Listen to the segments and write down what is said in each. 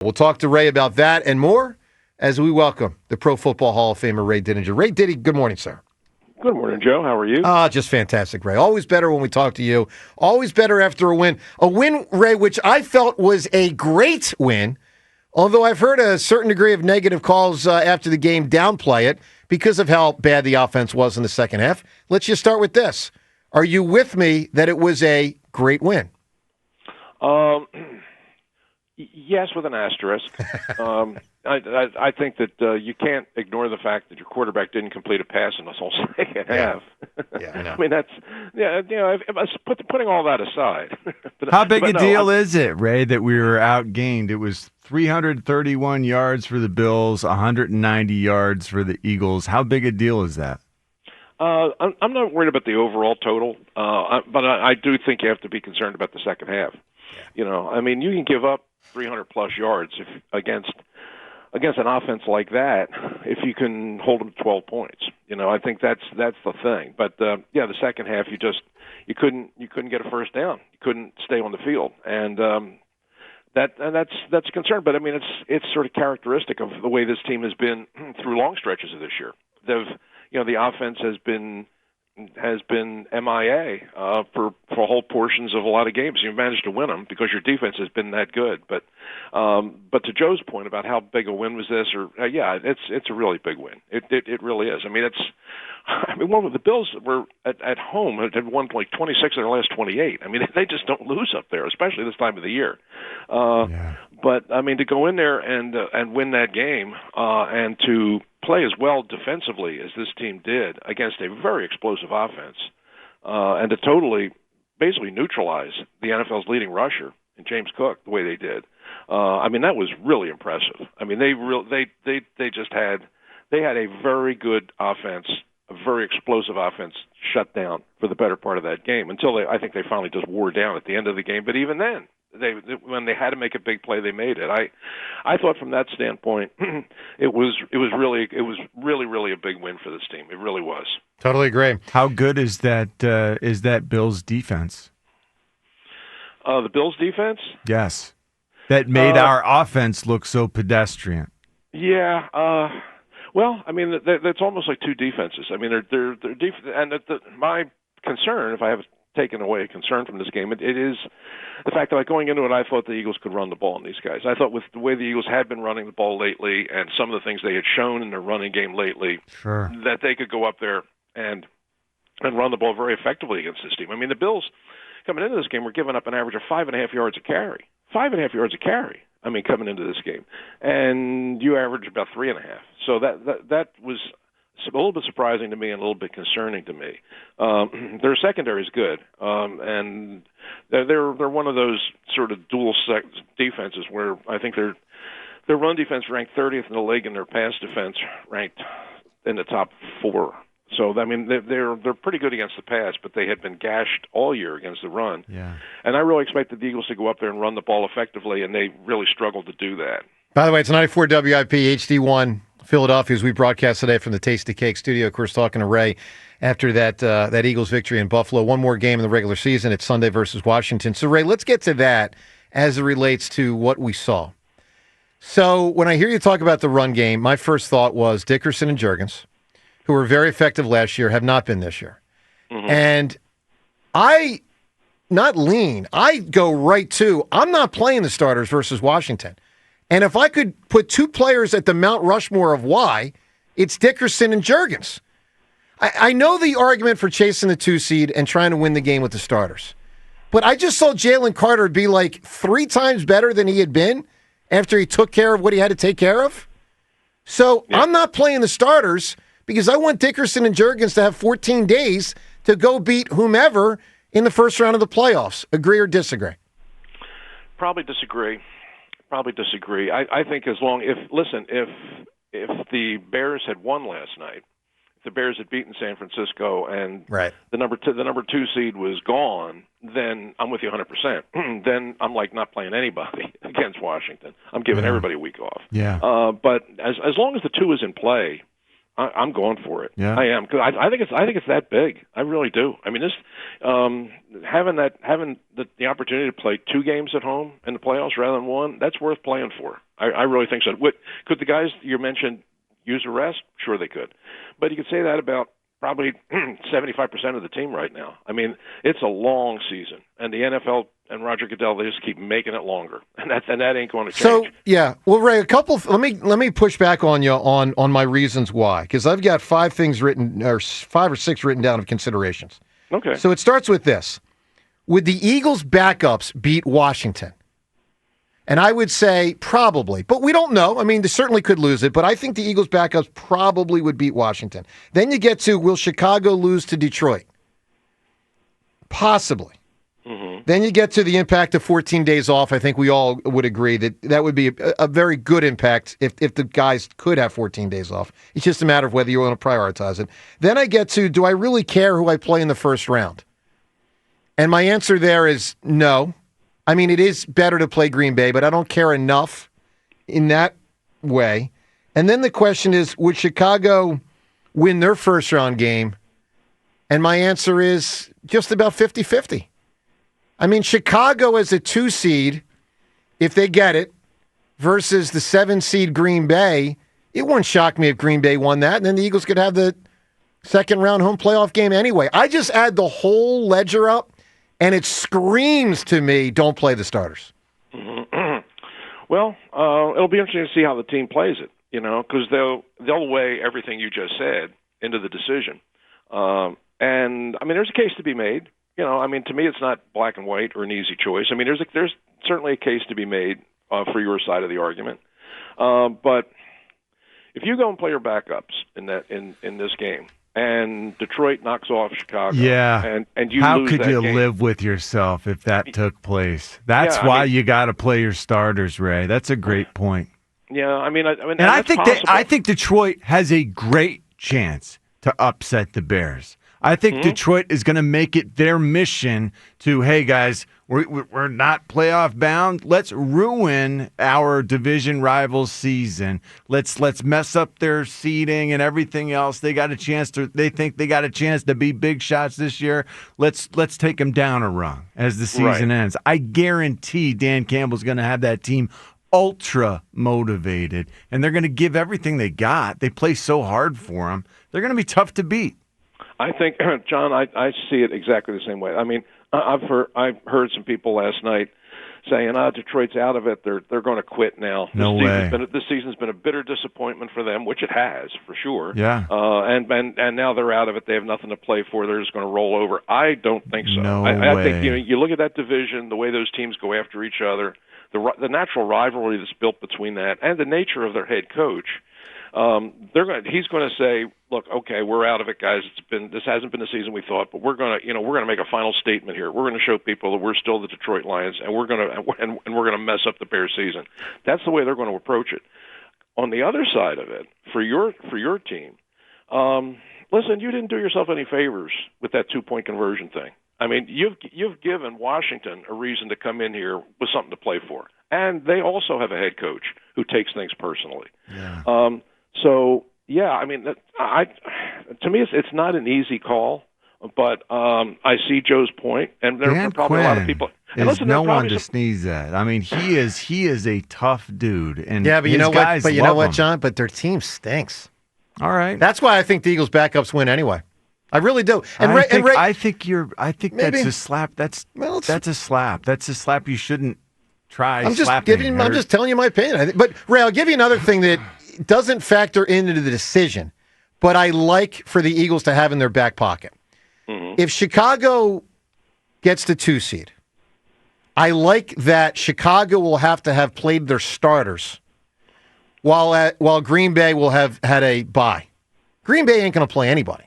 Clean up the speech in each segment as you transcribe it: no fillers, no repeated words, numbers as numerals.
We'll talk to Ray about that and more as we welcome the Pro Football Hall of Famer Ray Didinger. Ray Diddy, good morning, sir. Good morning, Joe. How are you? Just fantastic, Ray. Always better when we talk to you. Always better after a win. A win, Ray, which I felt was a great win, although I've heard a certain degree of negative calls after the game downplay it because of how bad the offense was in the second half. Let's just start with this. Are you with me that it was a great win? Yes, with an asterisk. I think that you can't ignore the fact that your quarterback didn't complete a pass in the whole second half. Yeah, I know. I mean, putting all that aside. How big a deal is it, Ray, that we were outgained? It was 331 yards for the Bills, 190 yards for the Eagles. How big a deal is that? I'm not worried about the overall total, but I do think you have to be concerned about the second half. You know, I mean, you can give up 300-plus yards against an offense like that if you can hold them to 12 points. You know, I think that's the thing. But the second half you couldn't get a first down. You couldn't stay on the field, and that's a concern. But I mean, it's sort of characteristic of the way this team has been through long stretches of this year. The offense has been MIA for whole portions of a lot of games. You've managed to win them because your defense has been that good. But to Joe's point about how big a win was this, it's a really big win. It really is. One of the Bills were at home had won like 26 of their last 28. I mean, they just don't lose up there, especially this time of the year. But I mean, to go in there and win that game and to play as well defensively as this team did against a very explosive offense, and to totally basically neutralize the NFL's leading rusher in James Cook the way they did. That was really impressive. I mean, they just had a very good offense, a very explosive offense shut down for the better part of that game until I think they finally just wore down at the end of the game. But even then, when they had to make a big play, they made it. I thought from that standpoint, it was really a big win for this team. It really was. Totally agree. How good is that Bills defense? The Bills defense? Yes, that made our offense look so pedestrian. Yeah. Well, I mean, that's almost like two defenses. I mean, they're and my concern, if I have taken away a concern from this game, it is the fact that going into it, I thought the Eagles could run the ball on these guys. I thought with the way the Eagles had been running the ball lately and some of the things they had shown in their running game lately, sure, that they could go up there and run the ball very effectively against this team. I mean, the Bills coming into this game were giving up an average of 5.5 yards a carry. 5.5 yards a carry. I mean, coming into this game, and you average about 3.5. So that was a little bit surprising to me and a little bit concerning to me. Their secondary is good, and they're one of those sort of dual defenses where I think their run defense ranked 30th in the league and their pass defense ranked in the top 4. So I mean, they're pretty good against the pass, but they had been gashed all year against the run. Yeah. And I really expected the Eagles to go up there and run the ball effectively, and they really struggled to do that. By the way, it's 94 WIP HD1 Philadelphia as we broadcast today from the Tasty Cake studio. Of course, talking to Ray after that Eagles victory in Buffalo. One more game in the regular season. It's Sunday versus Washington. So, Ray, let's get to that as it relates to what we saw. So, when I hear you talk about the run game, my first thought was Dickerson and Juergens, who were very effective last year, have not been this year. Mm-hmm. And I go right to, I'm not playing the starters versus Washington. And if I could put two players at the Mount Rushmore of why, it's Dickerson and Juergens. I know the argument for chasing the 2 seed and trying to win the game with the starters. But I just saw Jaylen Carter be like 3 times better than he had been after he took care of what he had to take care of. So I'm not playing the starters because I want Dickerson and Juergens to have 14 days to go beat whomever in the first round of the playoffs. Agree or disagree? Probably disagree. I think if the Bears had won last night, if the Bears had beaten San Francisco and the number 2 seed was gone, then I'm with you 100%. Then I'm like not playing anybody against Washington. I'm giving everybody a week off. Yeah. But as long as the 2 is in play, I'm going for it. Yeah. I am, because I think it's that big. I really do. I mean, this having the opportunity to play 2 games at home in the playoffs rather than 1, that's worth playing for. I really think so. Could the guys you mentioned use a rest? Sure, they could, but you could say that about probably 75% of the team right now. I mean, it's a long season, and the NFL and Roger Goodell, they just keep making it longer, and that ain't going to change. So yeah, well, Ray, let me push back on you on my reasons why, because I've got 5 things written, or 5 or 6 written down of considerations. Okay. So it starts with this: would the Eagles' backups beat Washington? And I would say probably, but we don't know. I mean, they certainly could lose it, but I think the Eagles' backups probably would beat Washington. Then you get to, will Chicago lose to Detroit? Possibly. Mm-hmm. Then you get to the impact of 14 days off. I think we all would agree that would be a very good impact if the guys could have 14 days off. It's just a matter of whether you want to prioritize it. Then I get to, do I really care who I play in the first round? And my answer there is no. I mean, it is better to play Green Bay, but I don't care enough in that way. And then the question is, would Chicago win their first-round game? And my answer is just about 50-50. I mean, Chicago as a 2 seed, if they get it, versus the 7 seed Green Bay, it wouldn't shock me if Green Bay won that, and then the Eagles could have the second-round home playoff game anyway. I just add the whole ledger up, and it screams to me, don't play the starters. Well, it'll be interesting to see how the team plays it, because they'll weigh everything you just said into the decision. And, I mean, there's a case to be made. I mean, to me, it's not black and white or an easy choice. I mean, there's certainly a case to be made for your side of the argument. But if you go and play your backups in this game, and Detroit knocks off Chicago. Yeah. And you How lose could that you game. live with yourself if that took place? That's why you got to play your starters, Ray. That's a great point. Yeah, I mean, and I think Detroit has a great chance to upset the Bears. I think Detroit is going to make it their mission to, hey, guys, we're not playoff bound. Let's ruin our division rivals' season. Let's mess up their seeding and everything else. They think they got a chance to be big shots this year. Let's take them down a rung as the season ends. I guarantee Dan Campbell's going to have that team ultra motivated, and they're going to give everything they got. They play so hard for them. They're going to be tough to beat. I think, John, I see it exactly the same way. I mean, I've heard some people last night saying, Detroit's out of it. They're going to quit now. No way. This season's been a bitter disappointment for them, which it has, for sure. Yeah. And now they're out of it. They have nothing to play for. They're just going to roll over. I don't think so. No I way. think, you look at that division, the way those teams go after each other, the natural rivalry that's built between that, and the nature of their head coach. He's going to say, look, okay, we're out of it, guys. This hasn't been the season we thought, but we're going to make a final statement here. We're going to show people that we're still the Detroit Lions, and we're going to mess up the Bears season. That's the way they're going to approach it. On the other side of it, for your team, listen, you didn't do yourself any favors with that 2-point conversion thing. I mean, you've given Washington a reason to come in here with something to play for, and they also have a head coach who takes things personally. Yeah. So, yeah, I mean, to me, it's not an easy call, but I see Joe's point, and there are probably a lot of people. And listen, no one to sneeze at. I mean, he is a tough dude, and yeah, but you know what? But you know what, John? But their team stinks. All right, that's why I think the Eagles' backups win anyway. I really do. And I think that's a slap. That's a slap. That's a slap you shouldn't try. I'm just telling you my opinion. But Ray, I'll give you another thing that doesn't factor into the decision, but I like for the Eagles to have in their back pocket. Mm-hmm. If Chicago gets the 2 seed, I like that Chicago will have to have played their starters while Green Bay will have had a bye. Green Bay ain't going to play anybody.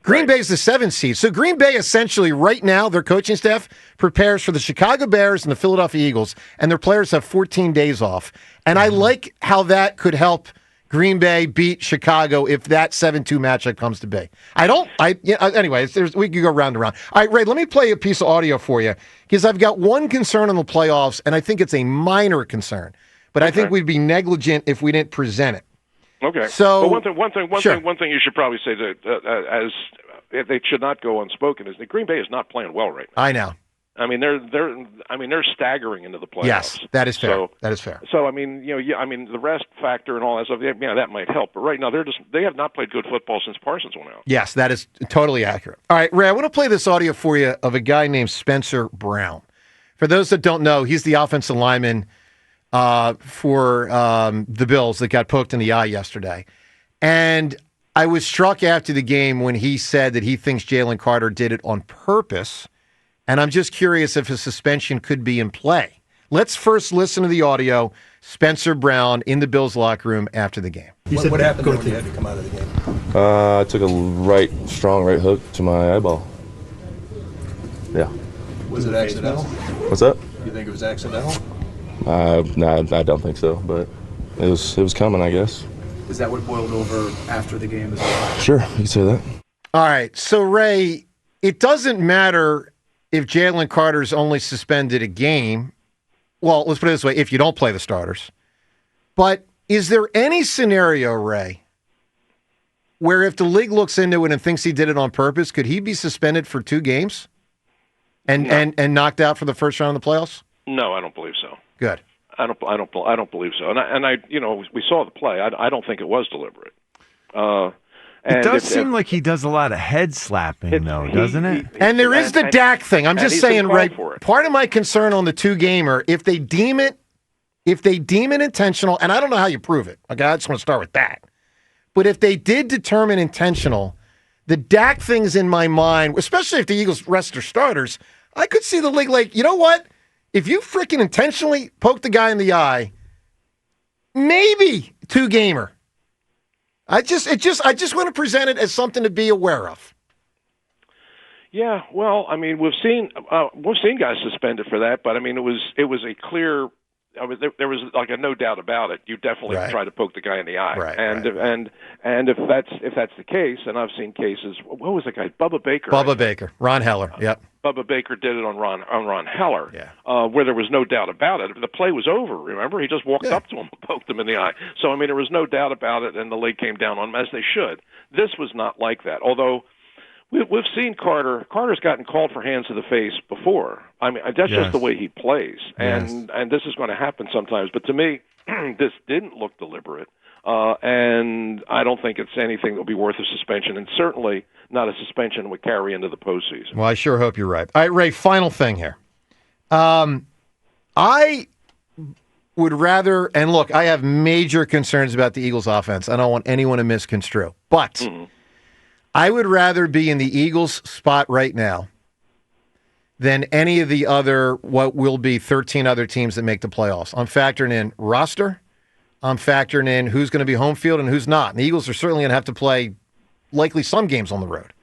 Green Bay's the 7th seed. So Green Bay essentially right now, their coaching staff prepares for the Chicago Bears and the Philadelphia Eagles, and their players have 14 days off. And I like how that could help Green Bay beat Chicago if that 7-2 matchup comes to be. Anyways, we could go round and round. All right, Ray, let me play a piece of audio for you because I've got one concern on the playoffs, and I think it's a minor concern. But I think we'd be negligent if we didn't present it. Okay. So but one thing you should probably say that as they should not go unspoken is that Green Bay is not playing well right now. I know. I mean, they're staggering into the playoffs. Yes, that is fair. That is fair. So I mean, the rest factor and all that stuff, that might help. But right now, they have not played good football since Parsons went out. Yes, that is totally accurate. All right, Ray, I want to play this audio for you of a guy named Spencer Brown. For those that don't know, he's the offensive lineman for the Bills that got poked in the eye yesterday. And I was struck after the game when he said that he thinks Jaylen Carter did it on purpose. And I'm just curious if his suspension could be in play. Let's first listen to the audio. Spencer Brown in the Bills locker room after the game. What happened when you had to come out of the game? I took a strong right hook to my eyeball. Yeah. Was it accidental? What's up? You think it was accidental? Nah, I don't think so, but it was coming, I guess. Is that what boiled over after the game as well? Sure, you can say that. All right, so Ray, it doesn't matter if Jaylen Carter's only suspended a game. Well, let's put it this way, if you don't play the starters. But is there any scenario, Ray, where if the league looks into it and thinks he did it on purpose, could he be suspended for 2 games and knocked out for the first round of the playoffs? No, I don't believe so. Good. I don't believe so. And I we saw the play. I don't think it was deliberate. It does seem like he does a lot of head slapping, though, doesn't it? And there is the Dak thing. I'm just saying, Ray, part of my concern on the 2-gamer, if they deem it intentional, and I don't know how you prove it. Okay, I just want to start with that. But if they did determine intentional, the Dak thing's in my mind, especially if the Eagles rest their starters, I could see the league like, you know what? If you freaking intentionally poke the guy in the eye, maybe 2-gamer. I just want to present it as something to be aware of. Yeah, well, I mean, we've seen guys suspended for that, but I mean, it was a clear. I mean, there was like a no doubt about it. You definitely try to poke the guy in the eye, and if that's the case, and I've seen cases. What was the guy? Bubba Baker, Ron Heller. Yep. Bubba Baker did it on Ron Heller, where there was no doubt about it. The play was over. Remember, he just walked up to him and poked him in the eye. So I mean, there was no doubt about it, and the league came down on him as they should. This was not like that, although. We've seen Carter. Carter's gotten called for hands to the face before. I mean, that's just the way he plays, and this is going to happen sometimes. But to me, this didn't look deliberate, and I don't think it's anything that will be worth a suspension, and certainly not a suspension that would carry into the postseason. Well, I sure hope you're right. All right, Ray, final thing here. I would rather, and look, I have major concerns about the Eagles' offense. I don't want anyone to misconstrue, but I would rather be in the Eagles' spot right now than any of the other, what will be 13 other teams that make the playoffs. I'm factoring in roster. I'm factoring in who's going to be home field and who's not. And the Eagles are certainly going to have to play likely some games on the road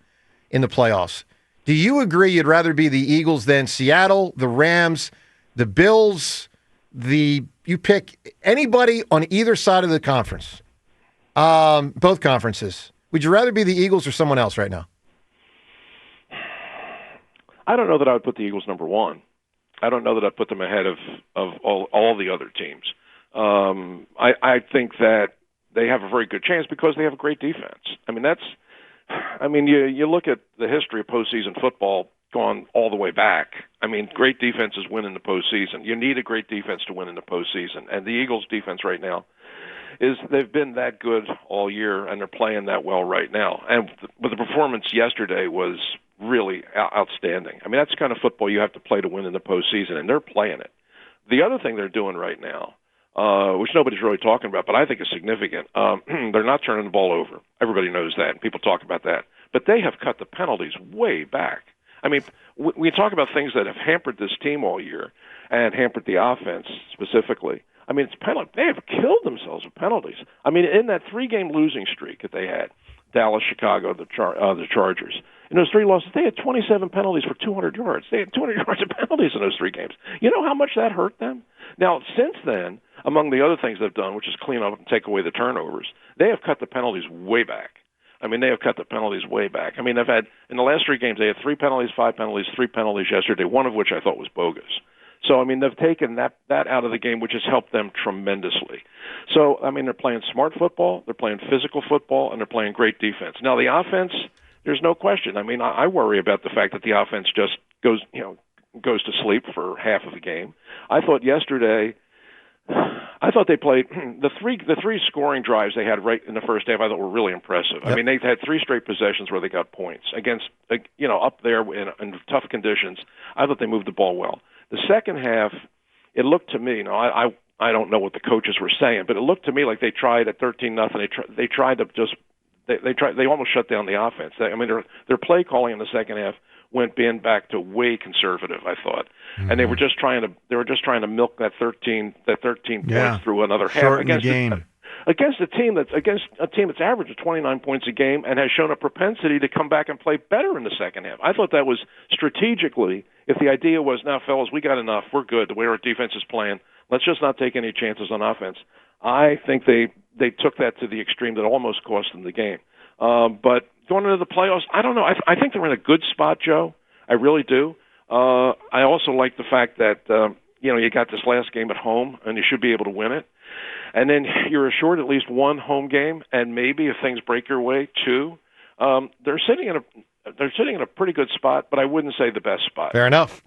in the playoffs. Do you agree you'd rather be the Eagles than Seattle, the Rams, the Bills, you pick anybody on either side of the conference, both conferences? Would you rather be the Eagles or someone else right now? I don't know that I would put the Eagles number one. I don't know that I'd put them ahead of all the other teams. I think that they have a very good chance because they have a great defense. You look at the history of postseason football going all the way back. I mean, great defenses win in the postseason. You need a great defense to win in the postseason. And the Eagles' defense right now they've been that good all year, and they're playing that well right now. But the performance yesterday was really outstanding. I mean, that's the kind of football you have to play to win in the postseason, and they're playing it. The other thing they're doing right now, which nobody's really talking about, but I think is significant, they're not turning the ball over. Everybody knows that, and people talk about that. But they have cut the penalties way back. I mean, we talk about things that have hampered this team all year and hampered the offense specifically. I mean, it's penalty. They have killed themselves with penalties. I mean, in that 3-game losing streak that they had, Dallas, Chicago, the Chargers, in those 3 losses, they had 27 penalties for 200 yards. They had 200 yards of penalties in those 3 games. You know how much that hurt them? Now, since then, among the other things they've done, which is clean up and take away the turnovers, they have cut the penalties way back. I mean, they have cut the penalties way back. I mean, they've had, in the last 3 games, they had 3 penalties, 5 penalties, 3 penalties yesterday, one of which I thought was bogus. So, I mean, they've taken that out of the game, which has helped them tremendously. So, I mean, they're playing smart football, they're playing physical football, and they're playing great defense. Now, the offense, there's no question. I mean, I worry about the fact that the offense just goes to sleep for half of the game. I thought yesterday, they played the three scoring drives they had right in the first half. I thought were really impressive. Yep. I mean, they had 3 straight possessions where they got points against, up there in tough conditions. I thought they moved the ball well. The second half, it looked to me, I don't know what the coaches were saying, but it looked to me like they tried at 13-0. They tried to just they almost shut down the offense. I mean, their play calling in the second half went back to way conservative, I thought, and they were just trying to milk that 13 points through another half against a team that's averaged 29 points a game and has shown a propensity to come back and play better in the second half. I thought that was strategically. If the idea was, now, fellas, we got enough, we're good, the way our defense is playing, let's just not take any chances on offense. I think they took that to the extreme that almost cost them the game. But going into the playoffs, I don't know. I think they're in a good spot, Joe. I really do. I also like the fact that you got this last game at home, and you should be able to win it. And then you're assured at least one home game, and maybe if things break your way, 2. They're sitting in a pretty good spot, but I wouldn't say the best spot. Fair enough.